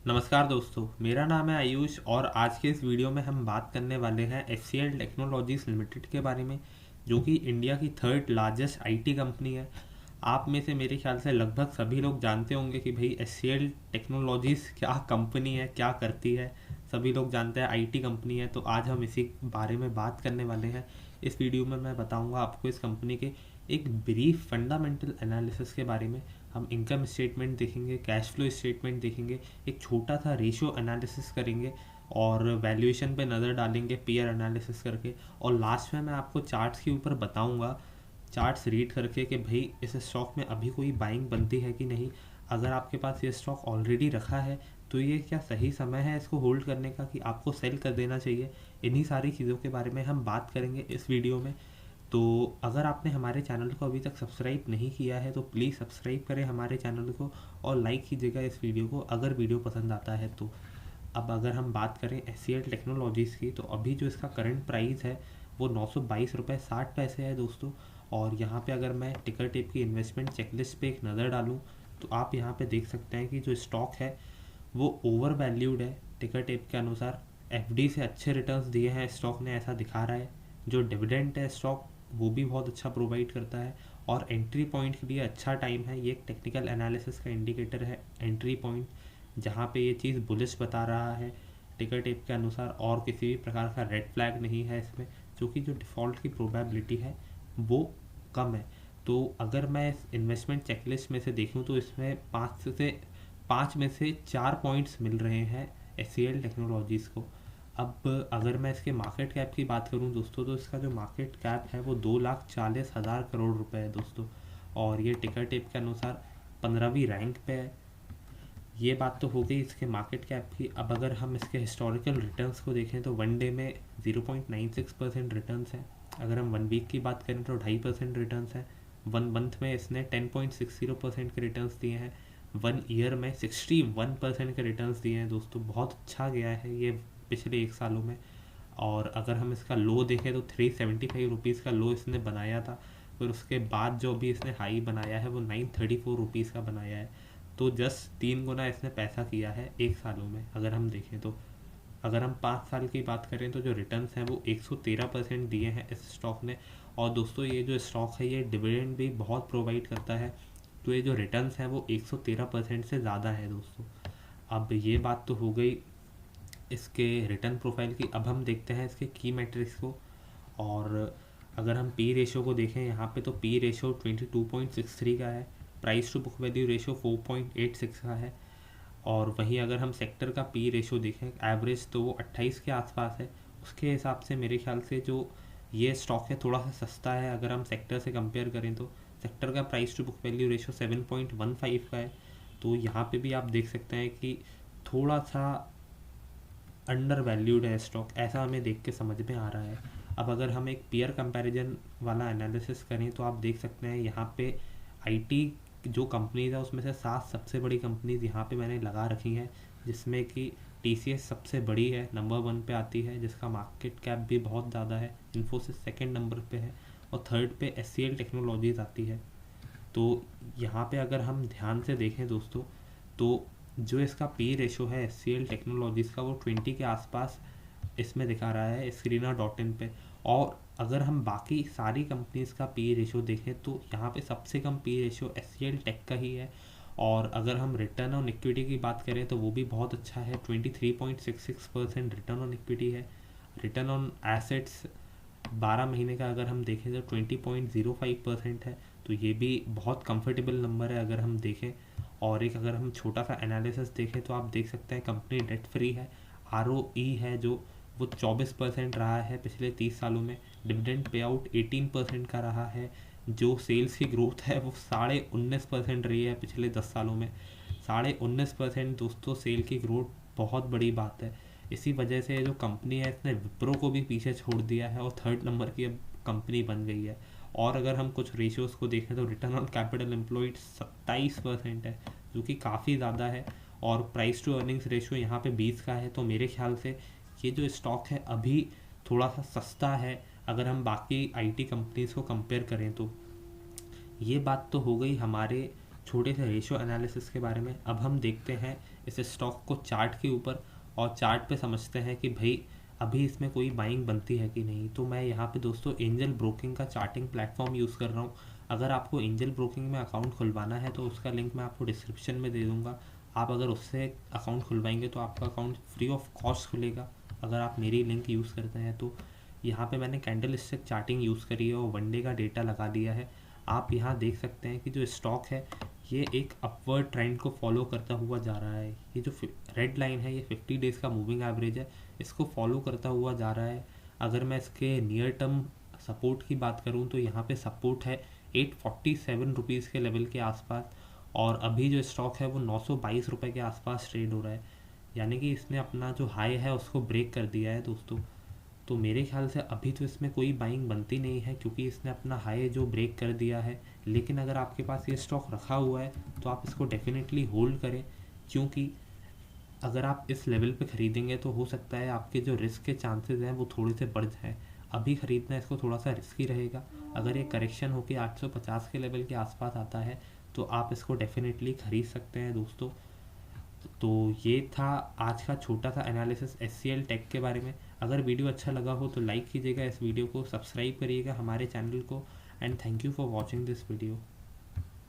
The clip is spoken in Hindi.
नमस्कार दोस्तों, मेरा नाम है आयुष और आज के इस वीडियो में हम बात करने वाले हैं HCL टेक्नोलॉजीज लिमिटेड के बारे में, जो कि इंडिया की थर्ड लार्जेस्ट आईटी कंपनी है। आप में से मेरे ख्याल से लगभग सभी लोग जानते होंगे कि भाई HCL टेक्नोलॉजीज क्या कंपनी है, क्या करती है। सभी लोग जानते हैं आईटी कंपनी है, तो आज हम इसी बारे में बात करने वाले हैं। इस वीडियो में मैं बताऊंगा आपको इस कंपनी के एक ब्रीफ फंडामेंटल एनालिसिस के बारे में। हम इनकम स्टेटमेंट देखेंगे, कैश फ्लो स्टेटमेंट देखेंगे, एक छोटा सा रेशियो एनालिसिस करेंगे और वैल्यूएशन पे नज़र डालेंगे पीयर एनालिसिस करके। और लास्ट में मैं आपको चार्ट्स के ऊपर बताऊंगा, चार्ट्स रीड करके, कि भाई इस स्टॉक में अभी कोई बाइंग बनती है कि नहीं। अगर आपके पास ये स्टॉक ऑलरेडी रखा है तो ये क्या सही समय है इसको होल्ड करने का, कि आपको सेल कर देना चाहिए। इन्हीं सारी चीज़ों के बारे में हम बात करेंगे इस वीडियो में। तो अगर आपने हमारे चैनल को अभी तक सब्सक्राइब नहीं किया है तो प्लीज़ सब्सक्राइब करें हमारे चैनल को और लाइक कीजिएगा इस वीडियो को अगर वीडियो पसंद आता है तो। अब अगर हम बात करें HCL टेक्नोलॉजीज़ की, तो अभी जो इसका करंट प्राइस है वो 922 रुपये 60 पैसे है दोस्तों। और यहाँ पे अगर मैं टिकर टेप की इन्वेस्टमेंट चेकलिस्ट पे एक नज़र डालूँ तो आप यहाँ पे देख सकते हैं कि जो स्टॉक है वो ओवर वैल्यूड है। टिकर टेप के अनुसार FD से अच्छे रिटर्न्स दिए हैं स्टॉक ने, ऐसा दिखा रहा है। जो डिविडेंड है स्टॉक वो भी बहुत अच्छा प्रोवाइड करता है और एंट्री पॉइंट के लिए अच्छा टाइम है। ये एक टेक्निकल एनालिसिस का इंडिकेटर है एंट्री पॉइंट, जहाँ पे ये चीज़ बुलिश बता रहा है टिकर टेप के अनुसार, और किसी भी प्रकार का रेड फ्लैग नहीं है इसमें, क्योंकि जो डिफ़ॉल्ट की प्रोबेबिलिटी है वो कम है। तो अगर मैं इस इन्वेस्टमेंट चेकलिस्ट में से देखूँ तो इसमें पाँच में से 4 पॉइंट्स मिल रहे हैं HCL टेक्नोलॉजीज़ को। अब अगर मैं इसके मार्केट कैप की बात करूं दोस्तों, तो इसका जो मार्केट कैप है वो 2,40,000 करोड़ रुपए है दोस्तों। और ये टिकर टेप के अनुसार 15वीं रैंक पे है। ये बात तो हो गई इसके मार्केट कैप की। अब अगर हम इसके हिस्टोरिकल रिटर्न्स को देखें तो वन डे में 0.96% रिटर्न्स हैं। अगर हम वन वीक की बात करें तो 2.5% रिटर्न्स हैं। वन मंथ में इसने 10.60% के रिटर्न्स दिए हैं। वन ईयर में 61% के रिटर्न्स दिए हैं दोस्तों। बहुत अच्छा गया है ये पिछले एक सालों में। और अगर हम इसका लो देखें तो 375 रुपीज़ का लो इसने बनाया था, फिर उसके बाद जो भी इसने हाई बनाया है वो 934 रुपीज़ का बनाया है। तो जस्ट 3 गुना इसने पैसा किया है एक सालों में अगर हम देखें तो। अगर हम 5 साल की बात करें तो जो रिटर्न्स हैं वो 113% दिए हैं इस स्टॉक ने। और दोस्तों ये जो स्टॉक है ये डिविडेंड भी बहुत प्रोवाइड करता है, तो ये जो रिटर्न्स हैं वो 113% से ज़्यादा है दोस्तों। अब ये बात तो हो गई इसके रिटर्न प्रोफाइल की। अब हम देखते हैं इसके की मैट्रिक्स को। और अगर हम पी रेशियो को देखें यहाँ पे, तो पी रेशियो 22.63 का है। Price to book value ratio 4.86 का है। और वहीं अगर हम सेक्टर का पी रेशियो देखें एवरेज, तो वो 28 के आसपास है। उसके हिसाब से मेरे ख्याल से जो ये स्टॉक है थोड़ा सा सस्ता है अगर हम सेक्टर से कंपेयर करें तो। सेक्टर का price to book value ratio 7.15 का है। तो यहाँ पे भी आप देख सकते हैं कि थोड़ा सा अंडर वैल्यूड है स्टॉक, ऐसा हमें देख के समझ में आ रहा है। अब अगर हम एक पीयर कंपैरिजन वाला एनालिसिस करें तो आप देख सकते हैं यहाँ पे आईटी जो कंपनीज है उसमें से 7 सबसे बड़ी कंपनीज यहाँ पे मैंने लगा रखी हैं, जिसमें कि TCS सबसे बड़ी है, नंबर 1 पे आती है, जिसका मार्केट कैप भी बहुत ज़्यादा है। इन्फोसिस सेकेंड नंबर पे है और थर्ड पे HCL टेक्नोलॉजीज आती है। तो यहाँ पे अगर हम ध्यान से देखें दोस्तों, तो जो इसका पी रेशो है HCL टेक्नोलॉजीज़ का वो 20 के आसपास इसमें दिखा रहा है screener.in पे। और अगर हम बाकी सारी कंपनीज का पी रेशो देखें तो यहाँ पे सबसे कम पी रेशो HCL टेक का ही है। और अगर हम रिटर्न ऑन इक्विटी की बात करें तो वो भी बहुत अच्छा है, 23.66% रिटर्न ऑन इक्विटी है। रिटर्न ऑन एसेट्स 12 महीने का अगर हम देखें तो 20.05% है। तो ये भी बहुत कंफर्टेबल नंबर है अगर हम देखें। और एक अगर हम छोटा सा एनालिसिस देखें तो आप देख सकते हैं कंपनी डेट फ्री है। ROE है जो वो 24% रहा है पिछले 30 सालों में। डिविडेंड पे आउट 18% का रहा है। जो सेल्स की ग्रोथ है वो 19.5% रही है पिछले 10 सालों में। 19.5% दोस्तों सेल की ग्रोथ बहुत बड़ी बात है। इसी वजह से जो कंपनी है इसने विप्रो को भी पीछे छोड़ दिया है और थर्ड नंबर की अब कंपनी बन गई है। और अगर हम कुछ रेशियोज को देखें तो रिटर्न ऑन कैपिटल एम्प्लॉयड 27% है, जो कि काफ़ी ज़्यादा है। और प्राइस टू अर्निंग्स रेशियो यहाँ पे 20 का है। तो मेरे ख्याल से ये जो स्टॉक है अभी थोड़ा सा सस्ता है अगर हम बाकी आईटी कंपनीज़ को कंपेयर करें तो। ये बात तो हो गई हमारे छोटे से रेशियो एनालिसिस के बारे में। अब हम देखते हैं इस स्टॉक को चार्ट के ऊपर और चार्ट पे समझते हैं कि भाई अभी इसमें कोई बाइंग बनती है कि नहीं। तो मैं यहाँ पे दोस्तों एंजल ब्रोकिंग का चार्टिंग प्लेटफॉर्म यूज़ कर रहा हूँ। अगर आपको एंजल ब्रोकिंग में अकाउंट खुलवाना है तो उसका लिंक मैं आपको डिस्क्रिप्शन में दे दूँगा। आप अगर उससे अकाउंट खुलवाएंगे तो आपका अकाउंट फ्री ऑफ कॉस्ट खुलेगा अगर आप मेरी लिंक यूज़ करते हैं तो। यहाँ पे मैंने कैंडल स्टिक चार्टिंग यूज़ करी है और वन डे का डेटा लगा दिया है। आप यहाँ देख सकते हैं कि जो स्टॉक है ये एक अपवर्ड ट्रेंड को फॉलो करता हुआ जा रहा है। ये जो रेड लाइन है ये 50 डेज़ का मूविंग एवरेज है, इसको फॉलो करता हुआ जा रहा है। अगर मैं इसके नियर टर्म सपोर्ट की बात करूं तो यहाँ पे सपोर्ट है 847 रुपीज़ के लेवल के आसपास, और अभी जो स्टॉक है वो 922 रुपये के आसपास ट्रेड हो रहा है। यानी कि इसने अपना जो हाई है उसको ब्रेक कर दिया है दोस्तों। तो मेरे ख्याल से अभी तो इसमें कोई बाइंग बनती नहीं है क्योंकि इसने अपना हाई जो ब्रेक कर दिया है। लेकिन अगर आपके पास ये स्टॉक रखा हुआ है तो आप इसको डेफिनेटली होल्ड करें, क्योंकि अगर आप इस लेवल पे ख़रीदेंगे तो हो सकता है आपके जो रिस्क के चांसेस हैं वो थोड़े से बढ़ जाएँ। अभी ख़रीदना इसको थोड़ा सा रिस्की रहेगा। अगर ये करेक्शन होकर 850 के लेवल के आसपास आता है तो आप इसको डेफिनेटली ख़रीद सकते हैं दोस्तों। तो ये था आज का छोटा सा एनालिसिस HCL टेक के बारे में। अगर वीडियो अच्छा लगा हो तो लाइक कीजिएगा इस वीडियो को, सब्सक्राइब करिएगा हमारे चैनल को, and thank you for watching this video.